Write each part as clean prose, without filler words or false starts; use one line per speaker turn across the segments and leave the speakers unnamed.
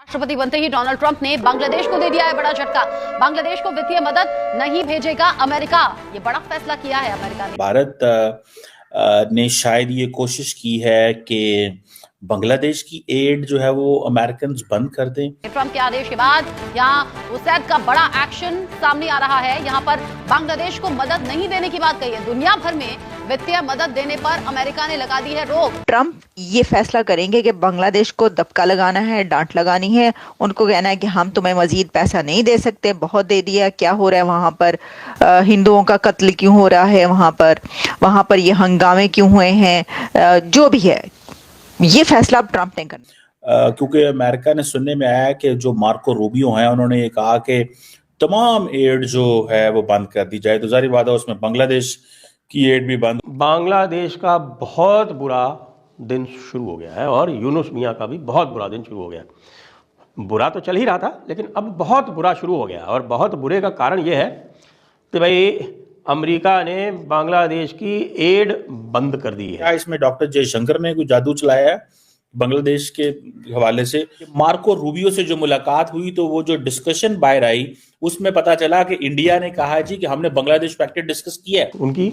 राष्ट्रपति बनते ही Donald Trump ने बांग्लादेश को दे दिया है बड़ा झटका। बांग्लादेश को वित्तीय मदद नहीं भेजेगा अमेरिका। ये बड़ा फैसला किया है अमेरिका ने।
भारत ने शायद ये कोशिश की है कि बांग्लादेश की एड जो है वो अमेरिकन बंद कर दें।
ट्रंप के आदेश के बाद यहाँ उसैद का बड़ा एक्शन सामने आ रहा है। यहाँ पर बांग्लादेश को मदद नहीं देने की बात कही है। दुनिया भर में वित्तीय मदद देने पर अमेरिका ने लगा दी है रोक।
ट्रंप ये फैसला करेंगे कि बांग्लादेश को दबका लगाना है, डांट लगानी है। उनको कहना है कि हम तुम्हें मजीद पैसा नहीं दे सकते, बहुत दे दिया। क्या हो रहा है वहां पर, हिंदुओं का कत्ल क्यों हो रहा है वहां पर ये हंगामे क्यों हुए हैं, जो भी है ये फैसला अब ट्रंप ने करना।
क्योंकि अमेरिका ने सुनने में आया कि जो मार्को रूबियो हैं उन्होंने ये कहा कि तमाम एड जो है वो बंद कर दी जाए, तो जाहिर बात है उसमें बांग्लादेश की एड भी बंद।
बांग्लादेश का बहुत बुरा दिन शुरू हो गया है और यूनुस मियाँ का भी बहुत बुरा दिन शुरू हो गया। बुरा तो चल ही रहा था लेकिन अब बहुत बुरा शुरू हो गया। और बहुत बुरे का कारण ये है कि भाई अमेरिका ने बांग्लादेश की एड बंद कर दी है।
क्या इसमें डॉक्टर जयशंकर ने कोई जादू चलाया है बांग्लादेश के हवाले से? मार्को रूबियो से जो मुलाकात हुई तो वो जो डिस्कशन बाहर आई उसमें पता चला कि इंडिया ने कहा जी कि हमने बांग्लादेश पैक्ट डिस्कस किया है।
उनकी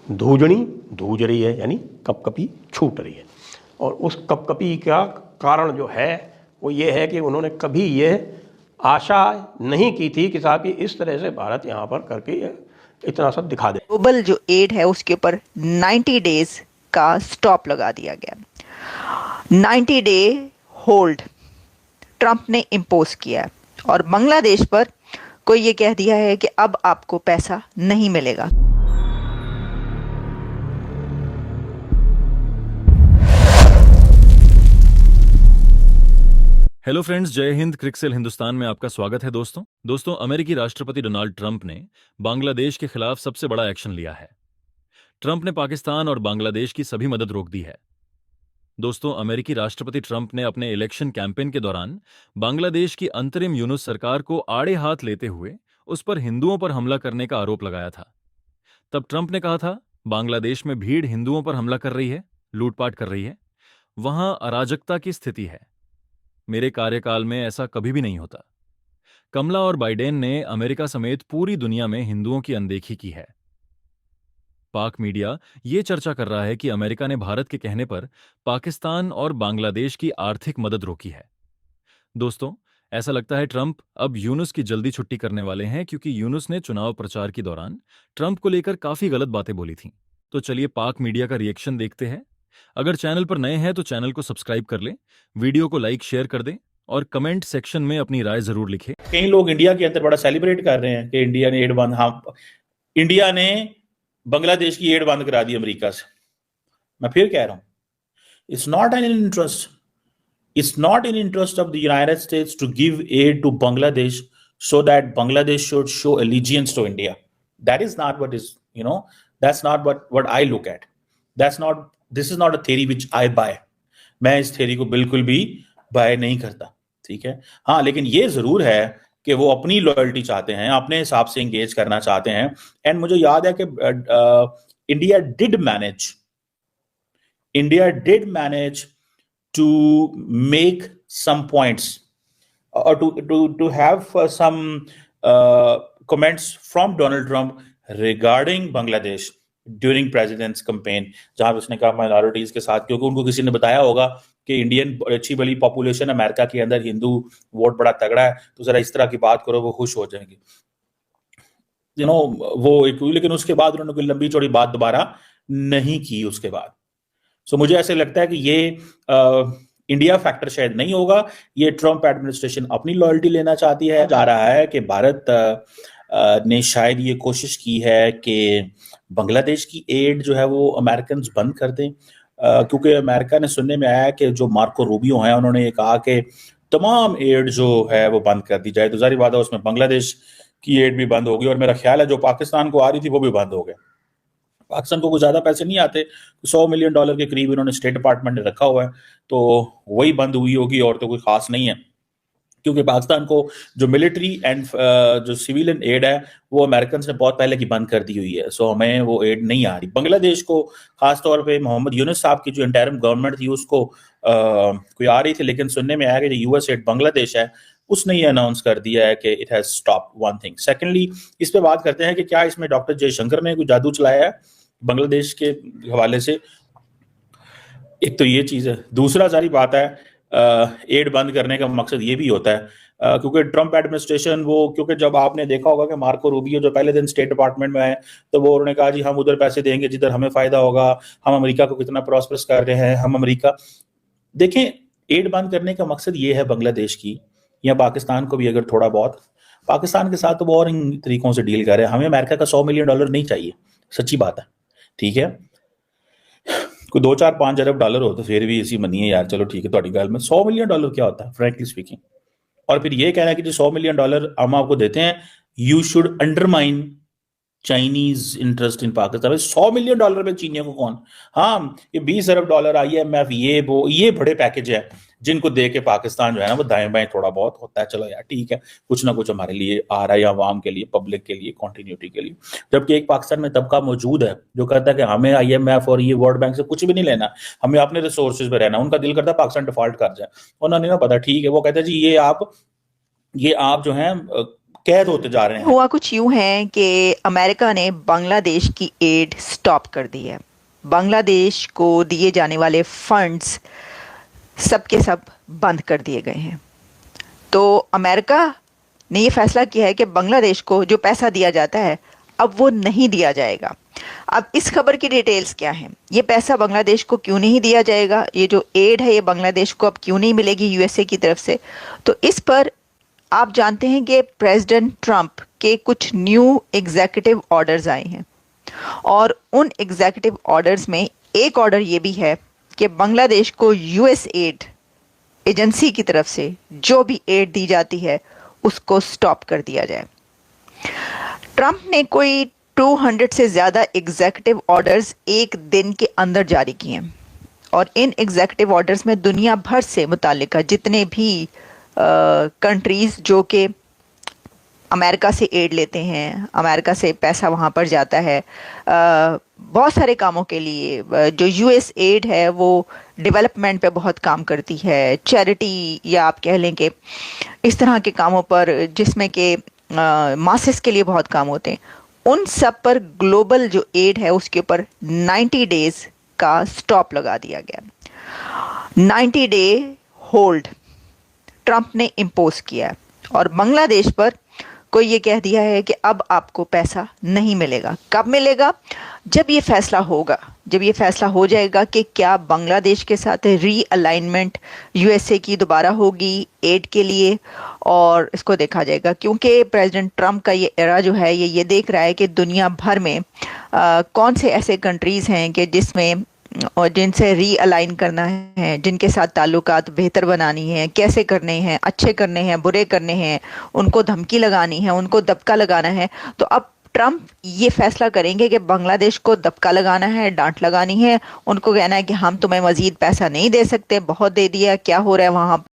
धूजनी धूज रही है, यानी कपकपी छूट रही है। और उस कपकपी का कारण जो है वो ये है कि उन्होंने कभी ये आशा नहीं की थी कि साहब इस तरह से भारत यहाँ पर करके इतना सब दिखा दे।
ग्लोबल जो एड है उसके ऊपर 90 डेज का स्टॉप लगा दिया गया। 90 डे होल्ड ट्रंप ने इम्पोज किया और बांग्लादेश पर कोई ये कह दिया है कि अब आपको पैसा नहीं मिलेगा।
हेलो फ्रेंड्स, जय हिंद। क्रिकसेल हिंदुस्तान में आपका स्वागत है। दोस्तों अमेरिकी राष्ट्रपति डोनाल्ड ट्रंप ने बांग्लादेश के खिलाफ सबसे बड़ा एक्शन लिया है। ट्रंप ने पाकिस्तान और बांग्लादेश की सभी मदद रोक दी है। दोस्तों अमेरिकी राष्ट्रपति ट्रंप ने अपने इलेक्शन कैंपेन के दौरान बांग्लादेश की अंतरिम यूनुस सरकार को आड़े हाथ लेते हुए उस पर हिंदुओं पर हमला करने का आरोप लगाया था। तब ट्रंप ने कहा था बांग्लादेश में भीड़ हिंदुओं पर हमला कर रही है, लूटपाट कर रही है, वहां अराजकता की स्थिति है। मेरे कार्यकाल में ऐसा कभी भी नहीं होता। कमला और बाइडेन ने अमेरिका समेत पूरी दुनिया में हिंदुओं की अनदेखी की है। पाक मीडिया ये चर्चा कर रहा है कि अमेरिका ने भारत के कहने पर पाकिस्तान और बांग्लादेश की आर्थिक मदद रोकी है। दोस्तों ऐसा लगता है ट्रंप अब यूनुस की जल्दी छुट्टी करने वाले हैं, क्योंकि यूनुस ने चुनाव प्रचार के दौरान ट्रंप को लेकर काफी गलत बातें बोली थीं। तो चलिए पाक मीडिया का रिएक्शन देखते हैं। अगर चैनल पर नए हैं तो चैनल को सब्सक्राइब कर लें, वीडियो को लाइक शेयर कर दें और कमेंट सेक्शन में अपनी राय जरूर लिखें।
कई लोग इंडिया के अंदर बड़ा सेलिब्रेट कर रहे हैं कि इंडिया ने एड बंद, इंडिया ने बांग्लादेश की एड बंद करा दी अमेरिका से। मैं फिर कह रहा हूं, it's not in interest of the United States to give aid to Bangladesh so that Bangladesh should show allegiance to India. That is not what is, that's not what I look at. This is not a theory which I buy. मैं इस theory को बिल्कुल भी bye नहीं करता, ठीक है। हाँ, लेकिन ये जरूर है कि वो अपनी लॉयल्टी चाहते हैं, अपने हिसाब से एंगेज करना चाहते हैं। एंड मुझे याद है कि India did manage to make some points or to have some comments from Donald Trump regarding Bangladesh during president's campaign, जहां उसने कहा माइनॉरिटीज के साथ, क्योंकि उनको किसी ने बताया होगा कि इंडियन अच्छी बड़ी पॉपुलेशन अमेरिका के अंदर, हिंदू वोट बड़ा तगड़ा है, तो जरा इस तरह की बात करो, वो खुश हो जाएंगे, वो एक। लेकिन उसके बाद उन्होंने कोई लंबी चौड़ी बात दोबारा नहीं की उसके बाद। सो मुझे ऐसे लगता है कि ये इंडिया फैक्टर शायद नहीं होगा। ये ट्रंप एडमिनिस्ट्रेशन अपनी लॉयल्टी लेना चाहती है। जा रहा है कि भारत ने शायद ये कोशिश की है कि बांग्लादेश की एड जो है वो अमेरिकन बंद कर दें, क्योंकि अमेरिका ने सुनने में आया कि जो मार्को रूबियो हैं उन्होंने ये कहा कि तमाम एड जो है वो बंद कर दी जाए, तो जाहिर बात है उसमें बांग्लादेश की एड भी बंद होगी। और मेरा ख्याल है जो पाकिस्तान को आ रही थी वो भी बंद हो गया। पाकिस्तान को कुछ ज्यादा पैसे नहीं आते, $100 मिलियन के करीब इन्होंने स्टेट डिपार्टमेंट ने रखा हुआ है, तो वही बंद हुई होगी और तो कोई खास नहीं है। क्योंकि पाकिस्तान को जो मिलिट्री एंड जो सिविलियन एड है वो अमेरिकन ने बहुत पहले की बंद कर दी हुई है, सो हमें वो एड नहीं आ रही। बांग्लादेश को खासतौर पे मोहम्मद यूनुस साहब की जो इंटरिम गवर्नमेंट थी उसको कोई आ रही थी, लेकिन सुनने में आया कि जो यूएस एड बांग्लादेश है उसने ये अनाउंस कर दिया है कि it has stop one thing. Secondly, इस पे बात करते हैं कि क्या इसमें डॉक्टर जयशंकर ने कोई जादू चलाया है बांग्लादेश के हवाले से। एक तो ये चीज है, दूसरा सारी बात है एड बंद करने का मकसद ये भी होता है क्योंकि ट्रंप एडमिनिस्ट्रेशन क्योंकि जब आपने देखा होगा कि मार्को रूबियो जो पहले दिन स्टेट डिपार्टमेंट में आए तो वो उन्होंने कहा जी हम उधर पैसे देंगे जिधर हमें फायदा होगा, हम अमेरिका को कितना प्रॉस्परस कर रहे हैं, हम अमेरिका। देखें, एड बंद करने का मकसद ये है बांग्लादेश की या पाकिस्तान को भी, अगर थोड़ा बहुत पाकिस्तान के साथ तो वो और इन तरीकों से डील कर रहे हैं। हमें अमेरिका का $100 मिलियन नहीं चाहिए, सच्ची बात है, ठीक है। कोई 2-4-5 अरब डॉलर हो तो फिर भी इसी मनी है यार, चलो ठीक है, तुम्हारी गल में $100 मिलियन क्या होता है फ्रैंकली स्पीकिंग। और फिर ये कहना है कि जो $100 मिलियन हम आपको देते हैं, you should undermine Chinese interest in Pakistan. $100 million में चीनियों को कौन, हाँ ये $20 अरब IMF ये बड़े पैकेज है जिनको दे के पाकिस्तान जो है ना वो दाएं बाएं थोड़ा बहुत होता है, चलो यार ठीक है, कुछ ना कुछ हमारे लिए आ रहा है, या आवाम के लिए, पब्लिक के लिए, कॉन्टिन्यूटी के लिए। जबकि एक पाकिस्तान में तबका मौजूद है जो कहता है कि हमें IMF और ये वर्ल्ड बैंक से कुछ भी नहीं लेना, हमें अपने रिसोर्सेज पे रहना। उनका दिल करता है पाकिस्तान डिफॉल्ट कर जाए, उन्होंने ना पता, ठीक है, वो कहते हैं जी ये आप जो है कैद होते जा रहे हैं।
हुआ कुछ यूं है कि अमेरिका ने बांग्लादेश की एड स्टॉप कर दी है। बांग्लादेश को दिए जाने वाले फंड्स सब के सब बंद कर दिए गए हैं। तो अमेरिका ने ये फैसला किया है कि बांग्लादेश को जो पैसा दिया जाता है अब वो नहीं दिया जाएगा। अब इस खबर की डिटेल्स क्या हैं, ये पैसा बांग्लादेश को क्यों नहीं दिया जाएगा, ये जो एड है ये बांग्लादेश को अब क्यों नहीं मिलेगी यूएसए की तरफ से, तो इस पर आप जानते हैं कि प्रेसिडेंट ट्रंप के कुछ न्यू एग्जीक्यूटिव ऑर्डर्स आए हैं और उन एग्जीक्यूटिव ऑर्डर्स में एक ऑर्डर ये भी है कि बांग्लादेश को यूएस एड एजेंसी की तरफ से जो भी एड दी जाती है उसको स्टॉप कर दिया जाए। ट्रंप ने कोई 200 से ज़्यादा एग्जीक्यूटिव ऑर्डर्स एक दिन के अंदर जारी किए हैं और इन एग्जीक्यूटिव ऑर्डर्स में दुनिया भर से मुताल्लिका जितने भी कंट्रीज़ जो कि अमेरिका से एड लेते हैं, अमेरिका से पैसा वहाँ पर जाता है बहुत सारे कामों के लिए। जो यूएस एड है वो डेवलपमेंट पे बहुत काम करती है, चैरिटी या आप कह लें कि इस तरह के कामों पर जिसमें कि मासेस के लिए बहुत काम होते हैं, उन सब पर ग्लोबल जो एड है उसके ऊपर 90 डेज का स्टॉप लगा दिया गया। 90 डे होल्ड ट्रंप ने इम्पोज किया है और बांग्लादेश पर कोई ये कह दिया है कि अब आपको पैसा नहीं मिलेगा। कब मिलेगा? जब ये फैसला होगा, जब ये फैसला हो जाएगा कि क्या बांग्लादेश के साथ रीअलाइनमेंट यूएसए की दोबारा होगी एड के लिए, और इसको देखा जाएगा क्योंकि प्रेसिडेंट ट्रंप का ये एरा जो है ये देख रहा है कि दुनिया भर में कौन से ऐसे कंट्रीज़ हैं कि जिसमें और जिनसे रीअलाइन करना है, जिनके साथ ताल्लुकात बेहतर बनानी है, कैसे करने हैं, अच्छे करने हैं, बुरे करने हैं, उनको धमकी लगानी है, उनको दबका लगाना है। तो अब ट्रंप ये फैसला करेंगे कि बांग्लादेश को दबका लगाना है, डांट लगानी है, उनको कहना है कि हम तुम्हें मजीद पैसा नहीं दे सकते, बहुत दे दिया, क्या हो रहा है वहाँ